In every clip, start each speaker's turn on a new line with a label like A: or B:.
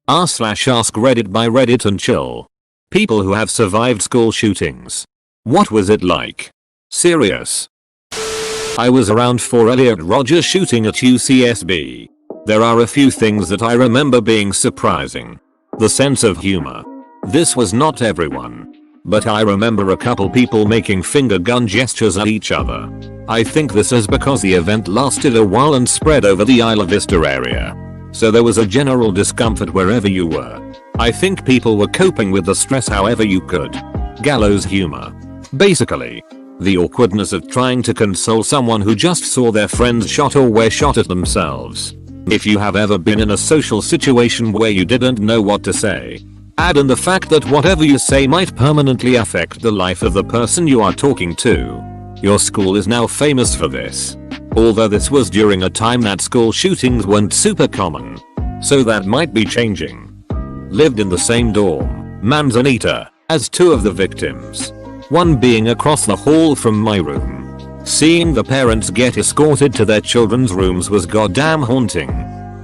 A: r/Askreddit by Reddit and chill. People who have survived school shootings. What was it like? Serious. I was around for Elliot Rodgers shooting at UCSB. There are a few things that I remember being surprising. The sense of humor. This was not everyone. But I remember a couple people making finger gun gestures at each other. I think this is because the event lasted a while and spread over the Isla Vista area. So there was a general discomfort wherever you were. I think people were coping with the stress however you could. Gallows humor. Basically, the awkwardness of trying to console someone who just saw their friends shot or were shot at themselves. If you have ever been in a social situation where you didn't know what to say, add in the fact that whatever you say might permanently affect the life of the person you are talking to. Your school is now famous for this. Although this was during a time that school shootings weren't super common. So that might be changing. Lived in the same dorm, Manzanita, as two of the victims. One being across the hall from my room. Seeing the parents get escorted to their children's rooms was goddamn haunting.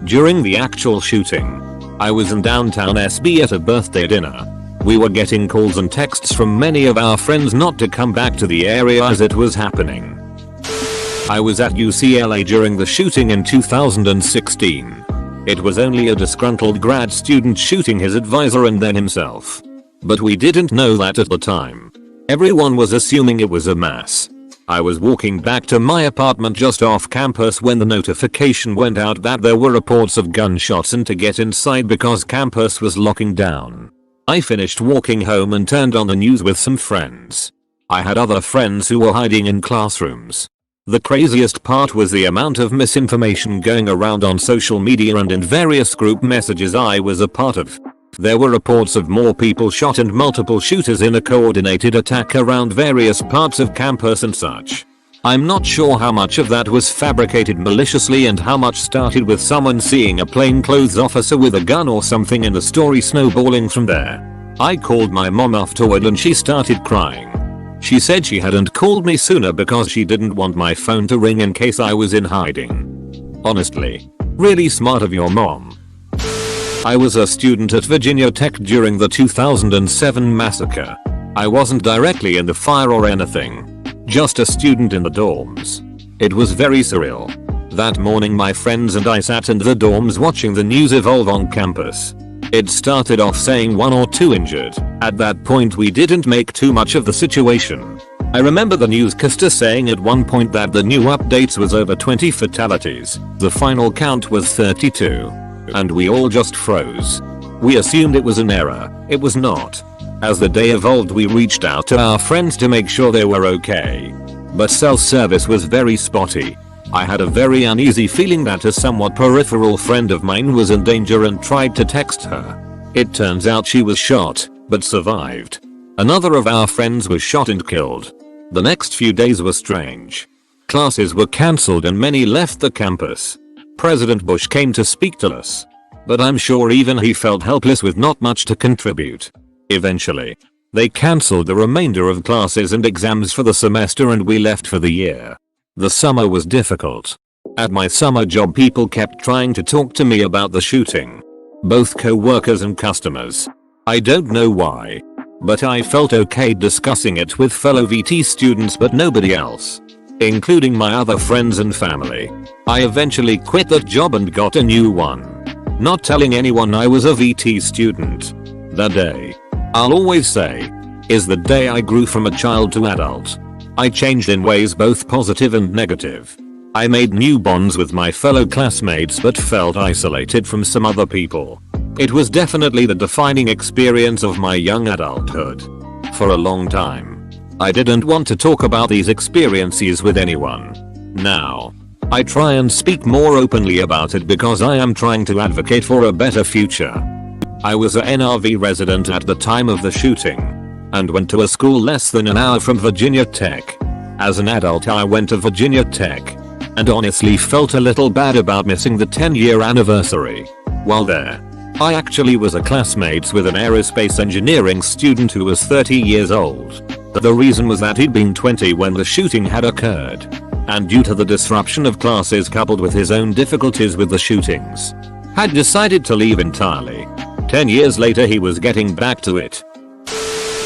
A: During the actual shooting, I was in downtown SB at a birthday dinner. We were getting calls and texts from many of our friends not to come back to the area as it was happening. I was at UCLA during the shooting in 2016. It was only a disgruntled grad student shooting his advisor and then himself. But we didn't know that at the time. Everyone was assuming it was a mass. I was walking back to my apartment just off campus when the notification went out that there were reports of gunshots and to get inside because campus was locking down. I finished walking home and turned on the news with some friends. I had other friends who were hiding in classrooms. The craziest part was the amount of misinformation going around on social media and in various group messages I was a part of. There were reports of more people shot and multiple shooters in a coordinated attack around various parts of campus and such. I'm not sure how much of that was fabricated maliciously and how much started with someone seeing a plainclothes officer with a gun or something and the story snowballing from there. I called my mom afterward and she started crying. She said she hadn't called me sooner because she didn't want my phone to ring in case I was in hiding. Honestly, really smart of your mom. I was a student at Virginia Tech during the 2007 massacre. I wasn't directly in the fire or anything. Just a student in the dorms. It was very surreal. That morning my friends and I sat in the dorms watching the news evolve on campus. It started off saying 1 or 2 injured. At that point we didn't make too much of the situation. I remember the newscaster saying at one point that the new updates was over 20 fatalities. The final count was 32. And we all just froze. We assumed it was an error. It was not. As the day evolved we reached out to our friends to make sure they were okay. But cell service was very spotty. I had a very uneasy feeling that a somewhat peripheral friend of mine was in danger and tried to text her. It turns out she was shot, but survived. Another of our friends was shot and killed. The next few days were strange. Classes were cancelled and many left the campus. President Bush came to speak to us. But I'm sure even he felt helpless with not much to contribute. Eventually, they cancelled the remainder of classes and exams for the semester and we left for the year. The summer was difficult. At my summer job people kept trying to talk to me about the shooting. Both co-workers and customers. I don't know why. But I felt okay discussing it with fellow VT students but nobody else. Including my other friends and family. I eventually quit that job and got a new one. Not telling anyone I was a VT student. That day, I'll always say, is the day I grew from a child to adult. I changed in ways both positive and negative. I made new bonds with my fellow classmates but felt isolated from some other people. It was definitely the defining experience of my young adulthood. For a long time, I didn't want to talk about these experiences with anyone. Now, I try and speak more openly about it because I am trying to advocate for a better future. I was a NRV resident at the time of the shooting and went to a school less than an hour from Virginia Tech. As an adult I went to Virginia Tech and honestly felt a little bad about missing the 10-year anniversary. While there, I actually was a classmate with an aerospace engineering student who was 30 years old. The reason was that he'd been 20 when the shooting had occurred. And due to the disruption of classes coupled with his own difficulties with the shootings, had decided to leave entirely. 10 years later he was getting back to it.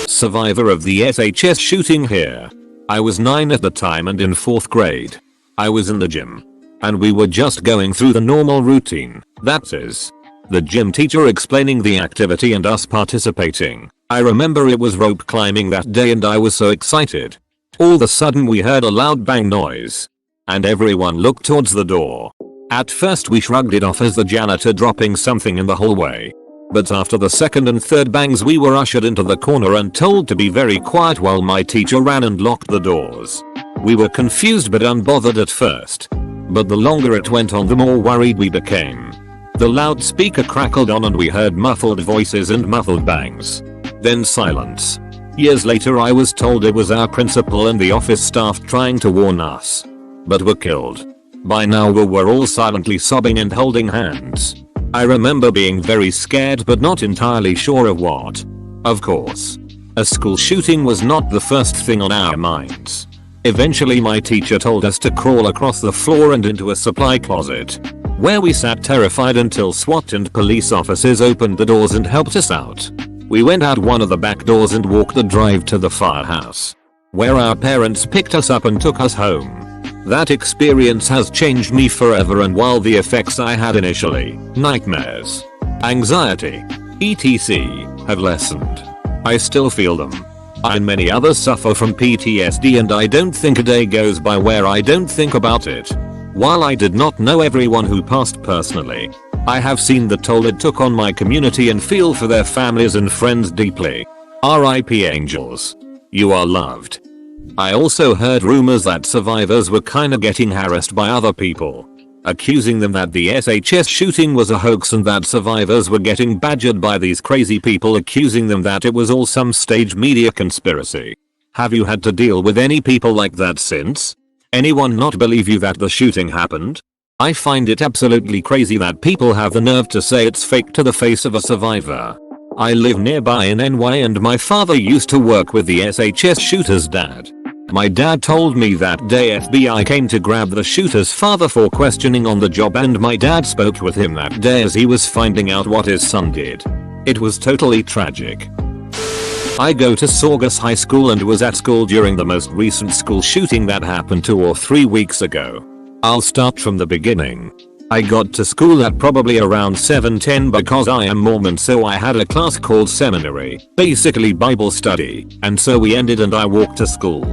A: Survivor of the SHS shooting here. I was 9 at the time and in 4th grade. I was in the gym. And we were just going through the normal routine, that is, the gym teacher explaining the activity and us participating. I remember it was rope climbing that day and I was so excited. All of a sudden we heard a loud bang noise. And everyone looked towards the door. At first we shrugged it off as the janitor dropping something in the hallway. But after the second and third bangs we were ushered into the corner and told to be very quiet while my teacher ran and locked the doors. We were confused but unbothered at first. But the longer it went on the more worried we became. The loudspeaker crackled on and we heard muffled voices and muffled bangs. Then silence. Years later I was told it was our principal and the office staff trying to warn us. But were killed. By now we were all silently sobbing and holding hands. I remember being very scared but not entirely sure of what. Of course, a school shooting was not the first thing on our minds. Eventually my teacher told us to crawl across the floor and into a supply closet, where we sat terrified until SWAT and police officers opened the doors and helped us out. We went out one of the back doors and walked the drive to the firehouse, where our parents picked us up and took us home. That experience has changed me forever, and while the effects I had initially, nightmares, anxiety, etc., have lessened, I still feel them. I and many others suffer from PTSD and I don't think a day goes by where I don't think about it. While I did not know everyone who passed personally, I have seen the toll it took on my community and feel for their families and friends deeply. RIP angels. You are loved. I also heard rumors that survivors were kinda getting harassed by other people, accusing them that the SHS shooting was a hoax and that survivors were getting badgered by these crazy people accusing them that it was all some stage media conspiracy. Have you had to deal with any people like that since? Anyone not believe you that the shooting happened? I find it absolutely crazy that people have the nerve to say it's fake to the face of a survivor. I live nearby in NY and my father used to work with the SHS shooter's dad. My dad told me that day FBI came to grab the shooter's father for questioning on the job, and my dad spoke with him that day as he was finding out what his son did. It was totally tragic. I go to Saugus High School and was at school during the most recent school shooting that happened 2 or 3 weeks ago. I'll start from the beginning. I got to school at probably around 7:10 because I am Mormon, so I had a class called seminary, basically Bible study, and so we ended and I walked to school.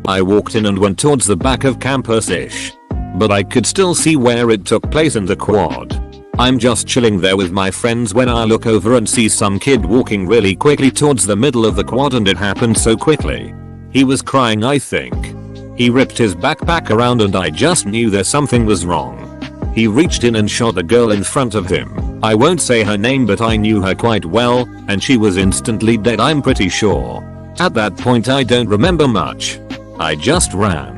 A: I walked in and went towards the back of campus-ish. But I could still see where it took place in the quad. I'm just chilling there with my friends when I look over and see some kid walking really quickly towards the middle of the quad, and it happened so quickly. He was crying, I think. He ripped his backpack around and I just knew there something was wrong. He reached in and shot a girl in front of him. I won't say her name but I knew her quite well, and she was instantly dead, I'm pretty sure. At that point I don't remember much. I just ran.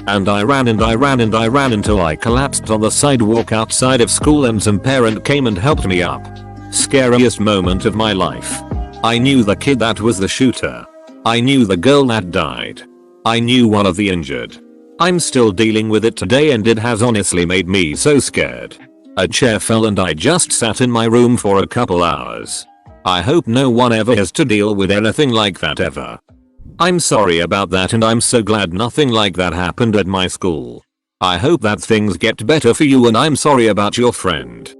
A: And I ran and I ran and I ran until I collapsed on the sidewalk outside of school and some parent came and helped me up. Scariest moment of my life. I knew the kid that was the shooter. I knew the girl that died. I knew one of the injured. I'm still dealing with it today and it has honestly made me so scared. A chair fell and I just sat in my room for a couple hours. I hope no one ever has to deal with anything like that ever. I'm sorry about that and I'm so glad nothing like that happened at my school. I hope that things get better for you and I'm sorry about your friend.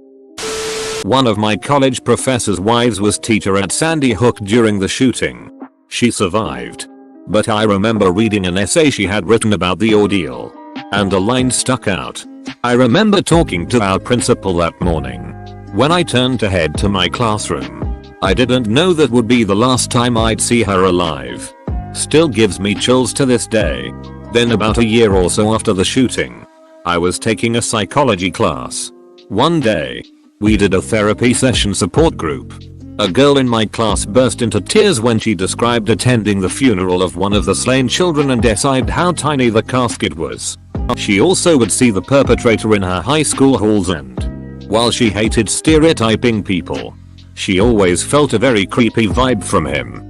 A: One of my college professor's wives was teacher at Sandy Hook during the shooting. She survived. But I remember reading an essay she had written about the ordeal. And a line stuck out. I remember talking to our principal that morning. When I turned to head to my classroom, I didn't know that would be the last time I'd see her alive. Still gives me chills to this day. Then about a year or so after the shooting, I was taking a psychology class. One day, we did a therapy session support group. A girl in my class burst into tears when she described attending the funeral of one of the slain children and described how tiny the casket was. She also would see the perpetrator in her high school halls, and while she hated stereotyping people, she always felt a very creepy vibe from him.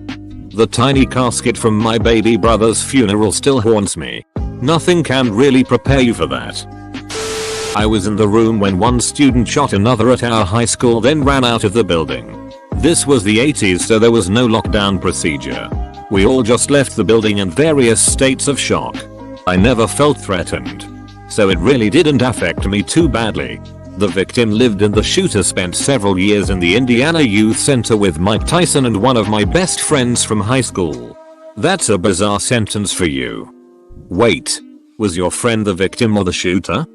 A: The tiny casket from my baby brother's funeral still haunts me. Nothing can really prepare you for that. I was in the room when one student shot another at our high school then ran out of the building. This was the 80s, so there was no lockdown procedure. We all just left the building in various states of shock. I never felt threatened, so it really didn't affect me too badly. The victim lived and the shooter spent several years in the Indiana Youth Center with Mike Tyson and one of my best friends from high school. That's a bizarre sentence for you. Wait, was your friend the victim or the shooter?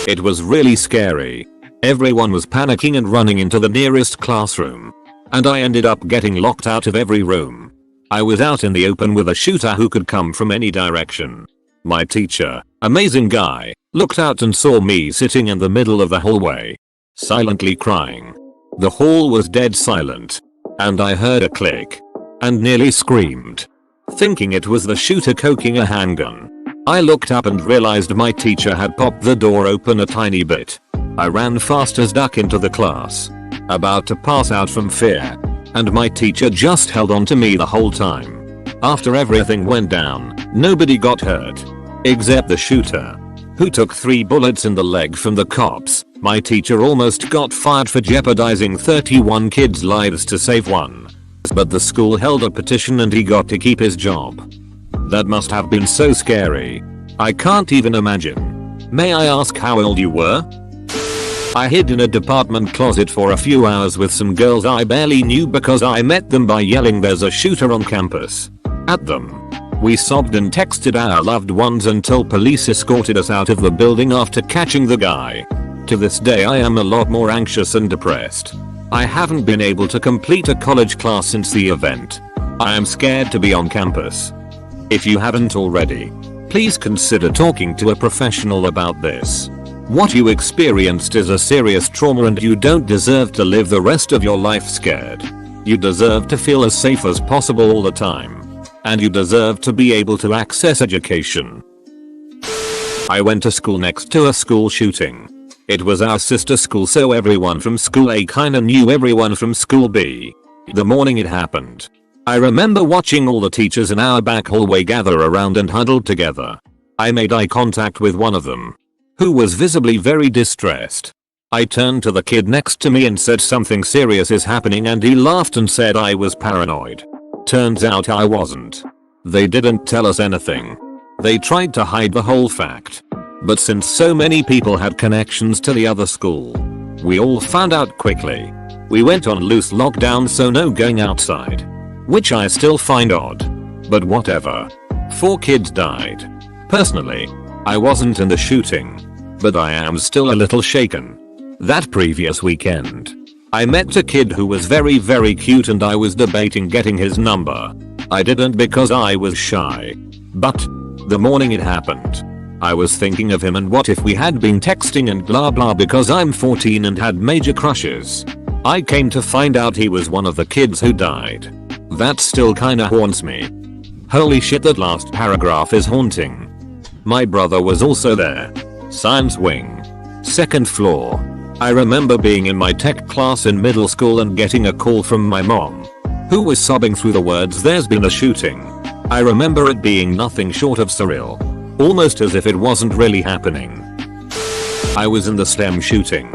A: It was really scary. Everyone was panicking and running into the nearest classroom. And I ended up getting locked out of every room. I was out in the open with a shooter who could come from any direction. My teacher, amazing guy, looked out and saw me sitting in the middle of the hallway, silently crying. The hall was dead silent. And I heard a click. And nearly screamed, thinking it was the shooter coking a handgun. I looked up and realized my teacher had popped the door open a tiny bit. I ran fast as duck into the class, about to pass out from fear, and my teacher just held on to me the whole time. After everything went down, nobody got hurt, except the shooter, who took 3 bullets in the leg from the cops. My teacher almost got fired for jeopardizing 31 kids' lives to save one. But the school held a petition and he got to keep his job. That must have been so scary. I can't even imagine. May I ask how old you were? I hid in a department closet for a few hours with some girls I barely knew because I met them by yelling "There's a shooter on campus" at them. We sobbed and texted our loved ones until police escorted us out of the building after catching the guy. To this day I am a lot more anxious and depressed. I haven't been able to complete a college class since the event. I am scared to be on campus. If you haven't already, please consider talking to a professional about this. What you experienced is a serious trauma and you don't deserve to live the rest of your life scared. You deserve to feel as safe as possible all the time. And you deserve to be able to access education. I went to school next to a school shooting. It was our sister school, so everyone from school A kinda knew everyone from school B. The morning it happened, I remember watching all the teachers in our back hallway gather around and huddled together. I made eye contact with one of them, who was visibly very distressed. I turned to the kid next to me and said something serious is happening, and he laughed and said I was paranoid. Turns out I wasn't. They didn't tell us anything. They tried to hide the whole fact. But since so many people had connections to the other school, we all found out quickly. We went on loose lockdown, so no going outside. Which I still find odd. But whatever. 4 kids died. Personally, I wasn't in the shooting. But I am still a little shaken. That previous weekend, I met a kid who was very cute and I was debating getting his number. I didn't because I was shy. But the morning it happened, I was thinking of him and what if we had been texting and blah blah because I'm 14 and had major crushes. I came to find out he was one of the kids who died. That still kinda haunts me. Holy shit, that last paragraph is haunting. My brother was also there. Science wing. 2nd floor. I remember being in my tech class in middle school and getting a call from my mom, who was sobbing through the words "There's been a shooting." I remember it being nothing short of surreal. Almost as if it wasn't really happening. I was in the STEM shooting.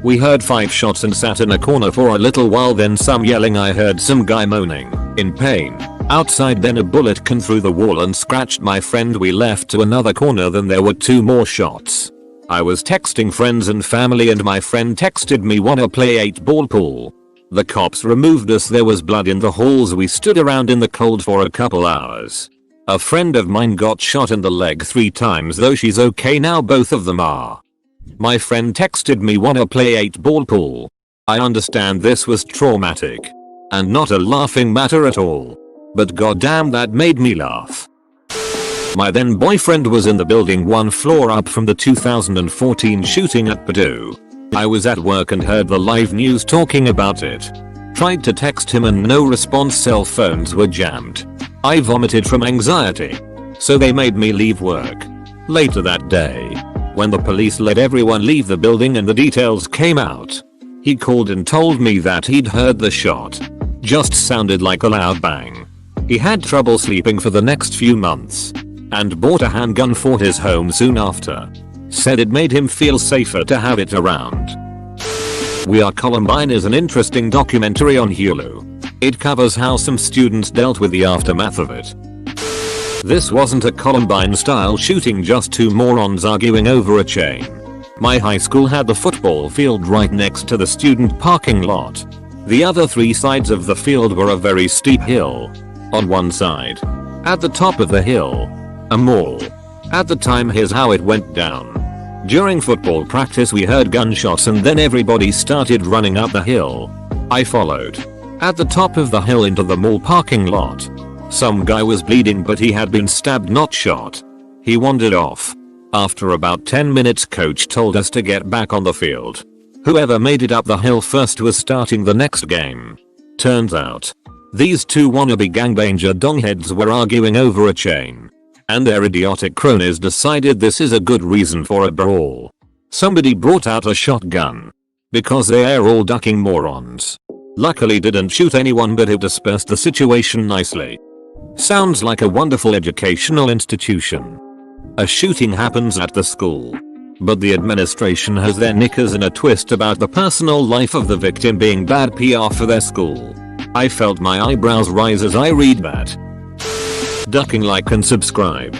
A: We heard 5 shots and sat in a corner for a little while, then some yelling. I heard some guy moaning, in pain, outside, then a bullet came through the wall and scratched my friend. We left to another corner, then there were 2 more shots. I was texting friends and family and my friend texted me, "Wanna play 8-ball pool?" The cops removed us. There was blood in the halls. We stood around in the cold for a couple hours. A friend of mine got shot in the leg 3 times, though she's okay now, both of them are. My friend texted me, "Wanna play 8-ball pool?" I understand this was traumatic. And not a laughing matter at all. But goddamn, that made me laugh. My then boyfriend was in the building 1 floor up from the 2014 shooting at Purdue. I was at work and heard the live news talking about it. Tried to text him and no response, cell phones were jammed. I vomited from anxiety. So they made me leave work. Later that day, when the police let everyone leave the building and the details came out, he called and told me that he'd heard the shot. Just sounded like a loud bang. He had trouble sleeping for the next few months. And bought a handgun for his home soon after. Said it made him feel safer to have it around. We Are Columbine is an interesting documentary on Hulu. It covers how some students dealt with the aftermath of it. This wasn't a Columbine style shooting, just two morons arguing over a chain. My high school had the football field right next to the student parking lot. The other three sides of the field were a very steep hill. On one side, at the top of the hill, a mall. At the time, here's how it went down. During football practice we heard gunshots and then everybody started running up the hill. I followed. At the top of the hill into the mall parking lot. Some guy was bleeding, but he had been stabbed, not shot. He wandered off. After about 10 minutes, coach told us to get back on the field. Whoever made it up the hill first was starting the next game. Turns out, these two wannabe gangbanger dongheads were arguing over a chain. And their idiotic cronies decided this is a good reason for a brawl. Somebody brought out a shotgun. Because they are all ducking morons. Luckily didn't shoot anyone, but it dispersed the situation nicely. Sounds like a wonderful educational institution. A shooting happens at the school. But the administration has their knickers in a twist about the personal life of the victim being bad PR for their school. I felt my eyebrows rise as I read that. Ducking, like and subscribe.